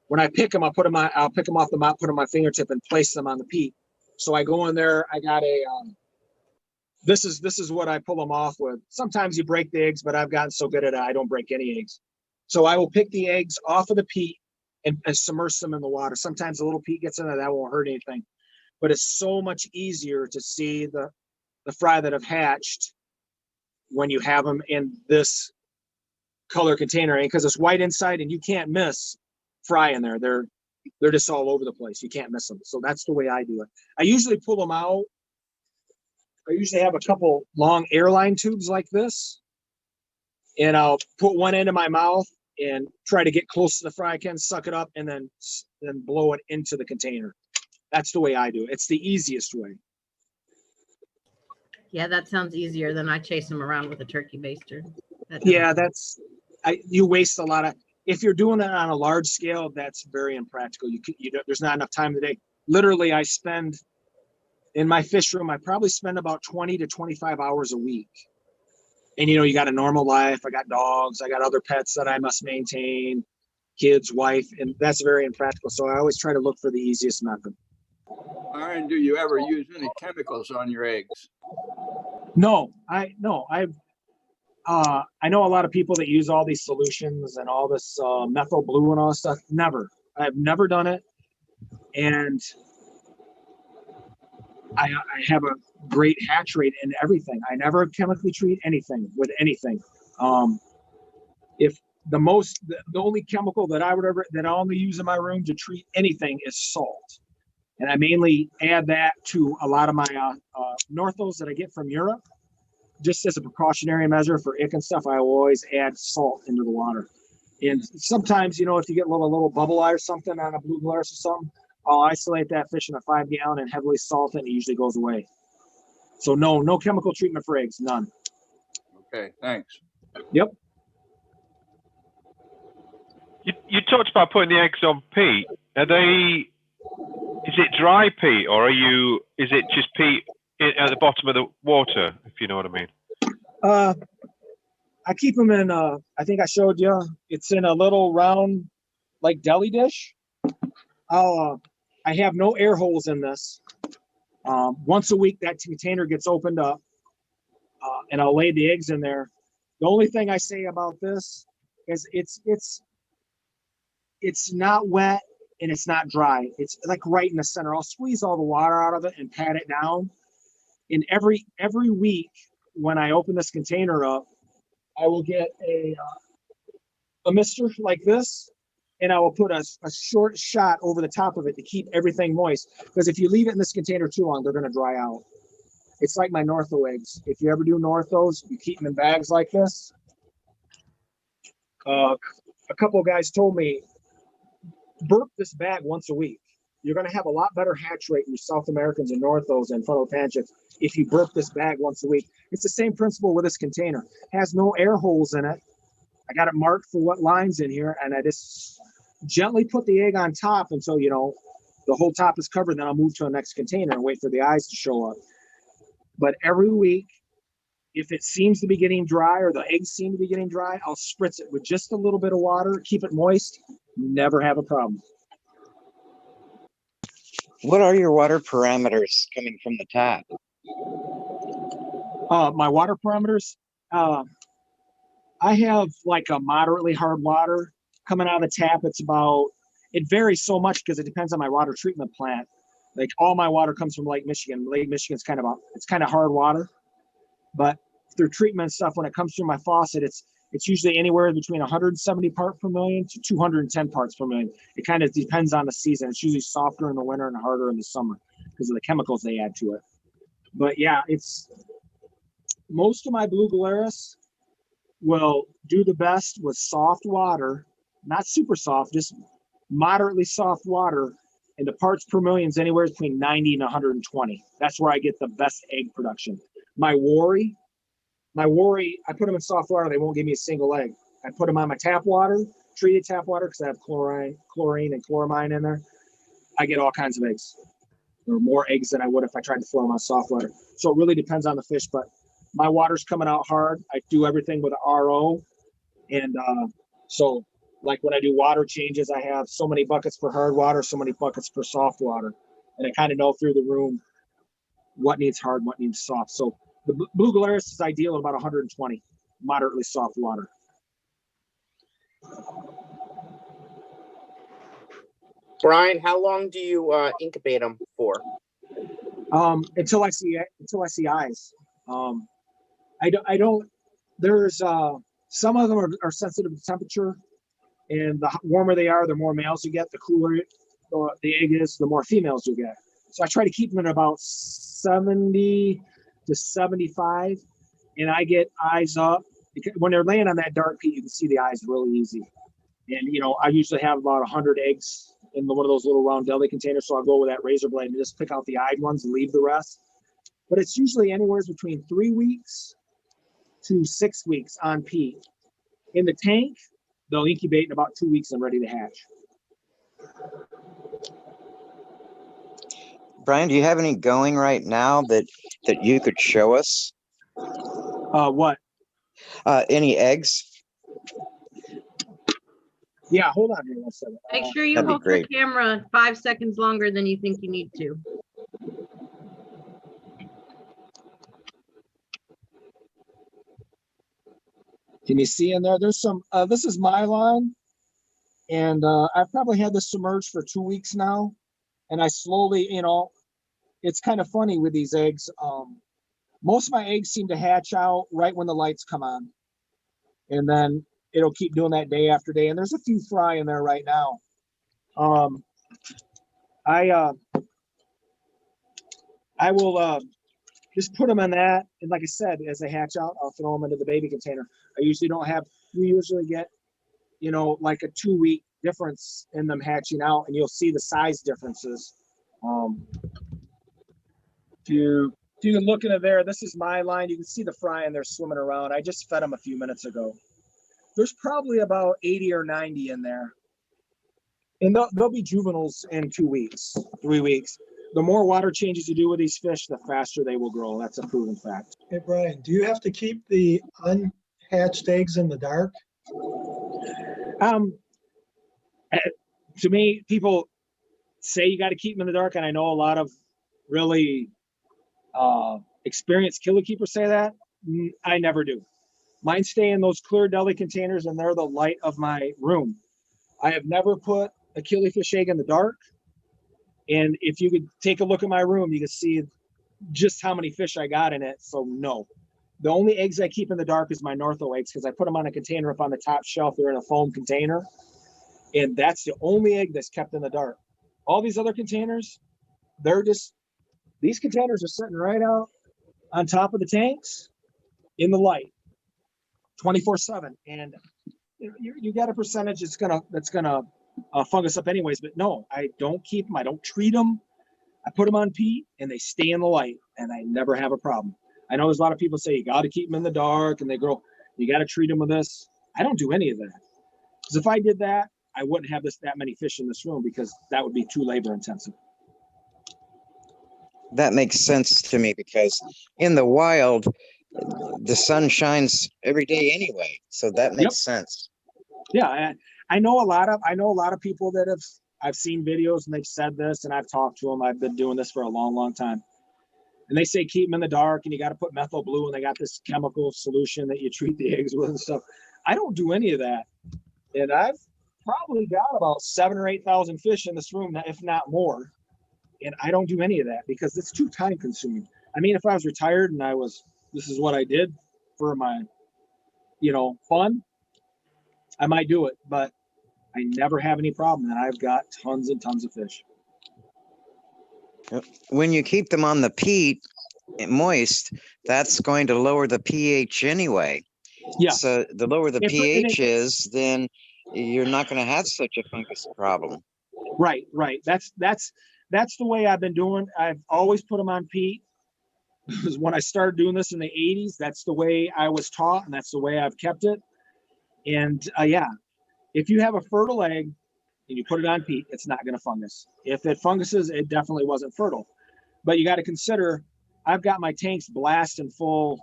when I pick them, I'll pick them off the mop, put them on my fingertip and place them on the peat. So I go in there, I got this is what I pull them off with. Sometimes you break the eggs, but I've gotten so good at it, I don't break any eggs. So I will pick the eggs off of the peat and submerge them in the water. Sometimes a little peat gets in there, that won't hurt anything. But it's so much easier to see the fry that have hatched when you have them in this color container, because it's white inside and you can't miss fry in there. They're just all over the place. You can't miss them. So that's the way I do it. I usually pull them out. I usually have a couple long airline tubes like this, and I'll put one end in my mouth and try to get close to the fry I can, suck it up, and then blow it into the container. That's the way I do it. It's the easiest way. Yeah, that sounds easier than I chase them around with a turkey baster. Yeah, you waste a lot of. If you're doing it on a large scale, that's very impractical. There's not enough time today. Literally, I spend in my fish room, I probably spend about 20 to 25 hours a week. And you got a normal life. I got dogs. I got other pets that I must maintain, kids, wife, and that's very impractical. So I always try to look for the easiest method. Bryon, do you ever use any chemicals on your eggs? No. I know a lot of people that use all these solutions and all this methyl blue and all this stuff. Never. I've never done it. And I have a great hatch rate in everything. I never chemically treat anything with anything. If the only chemical that I only use in my room to treat anything is salt. And I mainly add that to a lot of my Northos that I get from Europe. Just as a precautionary measure for ick and stuff, I always add salt into the water. And sometimes, if you get a little bubble eye or something on a blue Gularis or something, I'll isolate that fish in a 5-gallon and heavily salt it, and it usually goes away. So no chemical treatment for eggs, none. Okay, thanks. Yep. You talked about putting the eggs on peat. Is it dry peat, or is it just peat at the bottom of the water, if you know what I mean? I keep them in, I think I showed you, it's in a little round, like deli dish. I have no air holes in this. Once a week, that container gets opened up, and I'll lay the eggs in there. The only thing I say about this is it's not wet and it's not dry. It's like right in the center. I'll squeeze all the water out of it and pat it down. And every week when I open this container up, I will get a mister like this, and I will put a short shot over the top of it to keep everything moist. Because if you leave it in this container too long, they're going to dry out. It's like my Northo eggs. If you ever do Northos, you keep them in bags like this. A couple of guys told me, burp this bag once a week. You're going to have a lot better hatch rate in your South Americans and Northos and fundulopanchax if you burp this bag once a week. It's the same principle with this container. It has no air holes in it. I got it marked for what line's in here, and I just gently put the egg on top until, you know, the whole top is covered. Then I'll move to the next container and wait for the eyes to show up. But every week, if it seems to be getting dry or the eggs seem to be getting dry, I'll spritz it with just a little bit of water, keep it moist, never have a problem. What are your water parameters coming from the tap? My water parameters, I have like a moderately hard water coming out of the tap. It's about, it varies so much because it depends on my water treatment plant. Like all my water comes from Lake Michigan. Lake Michigan's kind of it's kind of hard water, but through treatment stuff, when it comes through my faucet, it's usually anywhere between 170 parts per million to 210 parts per million. It kind of depends on the season. It's usually softer in the winter and harder in the summer because of the chemicals they add to it. But yeah, it's most of my blue Gularis will do the best with soft water, not super soft, just moderately soft water. And the parts per million is anywhere between 90 and 120. That's where I get the best egg production. My worry, I put them in soft water, they won't give me a single egg. I put them on my tap water, treated tap water, because I have chlorine and chloramine in there. I get all kinds of eggs, or more eggs than I would if I tried to flow them on soft water. So it really depends on the fish, but my water's coming out hard. I do everything with an RO. And so like when I do water changes, I have so many buckets for hard water, so many buckets for soft water. And I kind of know through the room what needs hard, what needs soft. So the blue Gularis is ideal at about 120, moderately soft water. Bryon, how long do you incubate them for? Until I see eyes. I don't. There's some of them are sensitive to temperature, and the warmer they are, the more males you get. The cooler the egg is, the more females you get. So I try to keep them at about 70 to 75, and I get eyes up. Because when they're laying on that dark peat, you can see the eyes really easy. And you know, I usually have about 100 eggs in one of those little round deli containers, so I'll go with that razor blade and just pick out the eyed ones and leave the rest. But it's usually anywhere between 3 weeks to 6 weeks on peat. In the tank, they'll incubate in about 2 weeks and ready to hatch. Bryon, do you have any going right now that you could show us? What? Any eggs? Yeah, hold on here 1 second. Make sure you That'd be hold your great. camera 5 seconds longer than you think you need to. Can you see in there? There's some, this is my line, and I've probably had this submerged for 2 weeks now, and I slowly, you know, it's kind of funny with these eggs. Most of my eggs seem to hatch out right when the lights come on, and then it'll keep doing that day after day, and there's a few fry in there right now. I will just put them in that, and like I said, as they hatch out, I'll throw them into the baby container. I usually don't have, we usually get, you know, like a 2 week difference in them hatching out, and you'll see the size differences. If you can look into there, this is my line. You can see the fry in there swimming around. I just fed them a few minutes ago. There's probably about 80 or 90 in there. And they'll be juveniles in 2 weeks, 3 weeks. The more water changes you do with these fish, the faster they will grow. That's a proven fact. Hey, Bryon, do you have to keep the unhatched eggs in the dark? To me, people say you got to keep them in the dark, and I know a lot of really experienced killer keepers say that. I never do. Mine stay in those clear deli containers, and they're the light of my room. I have never put a killifish egg in the dark. And if you could take a look at my room, you can see just how many fish I got in it. So no, the only eggs I keep in the dark is my Northo eggs, because I put them on a container up on the top shelf. They're in a foam container, and that's the only egg that's kept in the dark. All these other containers, these containers are sitting right out on top of the tanks in the light 24/7. And you got a percentage that's gonna fungus up anyways, but no, I don't keep them. I don't treat them. I put them on peat, and they stay in the light, and I never have a problem. I know there's a lot of people say you got to keep them in the dark and they grow. You got to treat them with this. I don't do any of that. Because if I did that, I wouldn't have that many fish in this room because that would be too labor intensive. That makes sense to me because in the wild, the sun shines every day anyway. So that makes sense. Yeah, I know a lot of people that I've seen videos and they've said this, and I've talked to them. I've been doing this for a long, long time. And they say keep them in the dark and you got to put methyl blue and they got this chemical solution that you treat the eggs with and stuff. I don't do any of that. And I've probably got about 7,000 or 8,000 fish in this room, if not more. And I don't do any of that because it's too time consuming. I mean, if I was retired and this is what I did for my, fun, I might do it, but I never have any problem. And I've got tons and tons of fish. When you keep them on the peat moist, that's going to lower the pH anyway. Yeah. So the lower the pH is, then you're not going to have such a fungus problem. Right. That's the way I've been doing. I've always put them on peat. Because when I started doing this in the 80s, that's the way I was taught, and that's the way I've kept it. And if you have a fertile egg and you put it on peat, it's not going to fungus. If it funguses, it definitely wasn't fertile. But you got to consider, I've got my tanks blasting full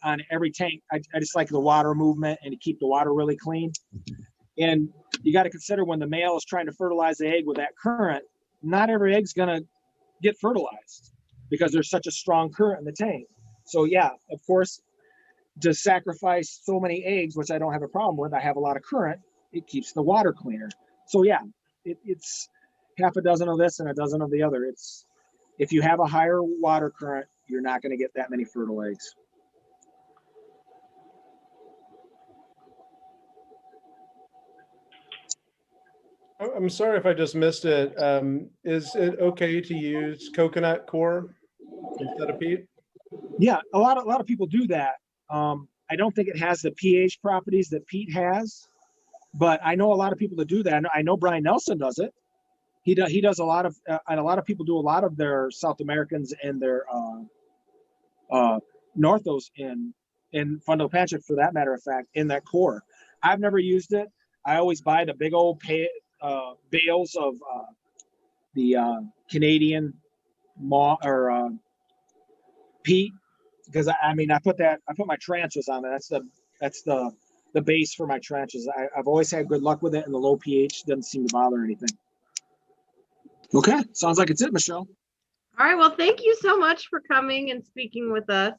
on every tank. I just like the water movement and to keep the water really clean. And you got to consider when the male is trying to fertilize the egg with that current, not every egg's going to get fertilized because there's such a strong current in the tank. So yeah, of course, to sacrifice so many eggs, which I don't have a problem with, I have a lot of current, it keeps the water cleaner. So yeah, it's half a dozen of this and a dozen of the other. If you have a higher water current, you're not going to get that many fertile eggs. I'm sorry if I just missed it. Is it okay to use coconut coir instead of peat? Yeah, a lot of people do that. I don't think it has the pH properties that peat has, but I know a lot of people that do that. I know Brian Nelson does it. He does a lot of, and a lot of people do a lot of their South Americans and their Northos in fundulopanchax, for that matter of fact, in that core. I've never used it. I always buy the big old bales of the Canadian peat, because I put my tranches on it. That's the base for my tranches. I've always had good luck with it, and the low pH doesn't seem to bother anything. Okay, sounds like it's it, Michelle. All right, well, thank you so much for coming and speaking with us.